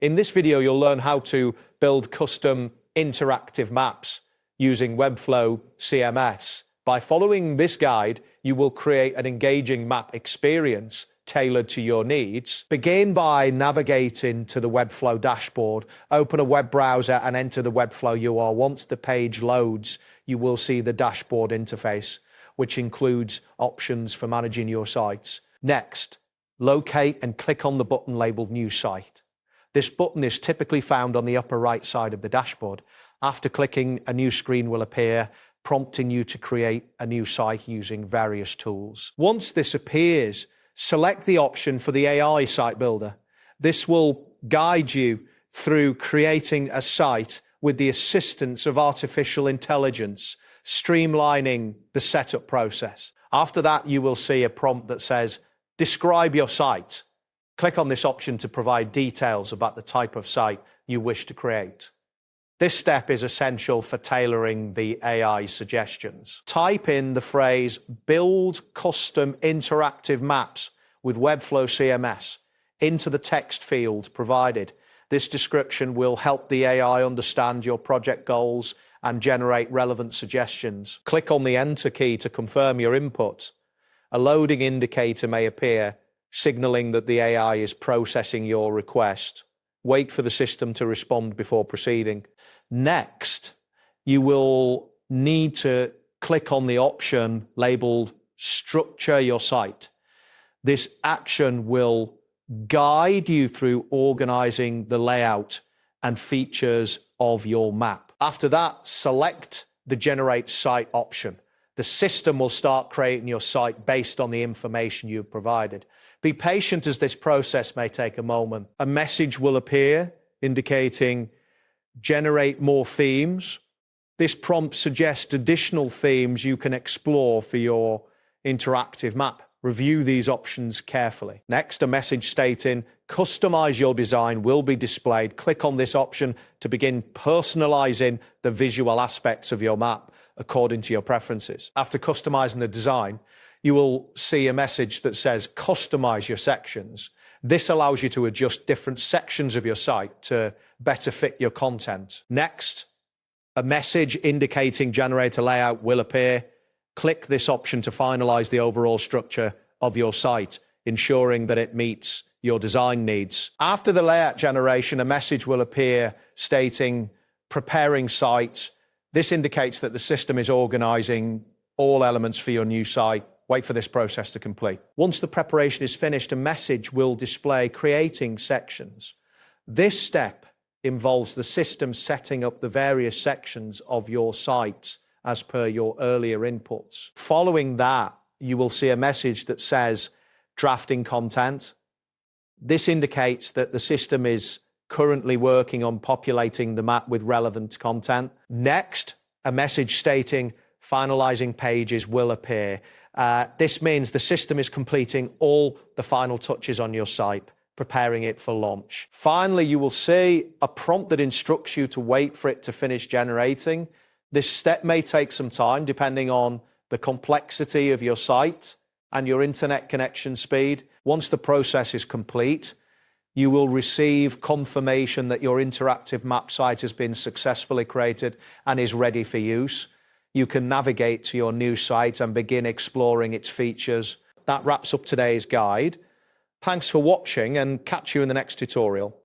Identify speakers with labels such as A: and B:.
A: In this video, you'll learn how to build custom interactive maps using Webflow CMS. By following this guide, you will create an engaging map experience tailored to your needs. Begin by navigating to the Webflow dashboard. Open a web browser and enter the Webflow URL. Once the page loads, you will see the dashboard interface, which includes options for managing your sites. Next, locate and click on the button labeled New Site. This button is typically found on the upper right side of the dashboard. After clicking, a new screen will appear, prompting you to create a new site using various tools. Once this appears, select the option for the AI site builder. This will guide you through creating a site with the assistance of artificial intelligence, streamlining the setup process. After that, you will see a prompt that says, "Describe your site." Click on this option to provide details about the type of site you wish to create. This step is essential for tailoring the AI suggestions. Type in the phrase, "Build custom interactive maps with Webflow CMS" into the text field provided. This description will help the AI understand your project goals and generate relevant suggestions. Click on the Enter key to confirm your input. A loading indicator may appear, signaling that the AI is processing your request. Wait for the system to respond before proceeding. Next, you will need to click on the option labeled Structure Your Site. This action will guide you through organizing the layout and features of your map. After that, select the Generate Site option. The system will start creating your site based on the information you've provided. Be patient as this process may take a moment. A message will appear indicating generate more themes. This prompt suggests additional themes you can explore for your interactive map. Review these options carefully. Next, a message stating customize your design will be displayed. Click on this option to begin personalizing the visual aspects of your map according to your preferences. After customizing the design, you will see a message that says customize your sections. This allows you to adjust different sections of your site to better fit your content. Next, a message indicating generate a layout will appear. Click this option to finalize the overall structure of your site, ensuring that it meets your design needs. After the layout generation, a message will appear stating preparing site. This indicates that the system is organizing all elements for your new site. Wait for this process to complete. Once the preparation is finished, a message will display creating sections. This step involves the system setting up the various sections of your site as per your earlier inputs. Following that, you will see a message that says drafting content. This indicates that the system is currently working on populating the map with relevant content. Next, a message stating finalizing pages will appear. This means the system is completing all the final touches on your site, preparing it for launch. Finally, you will see a prompt that instructs you to wait for it to finish generating. This step may take some time depending on the complexity of your site and your internet connection speed. Once the process is complete, you will receive confirmation that your interactive map site has been successfully created and is ready for use. You can navigate to your new site and begin exploring its features. That wraps up today's guide. Thanks for watching and catch you in the next tutorial.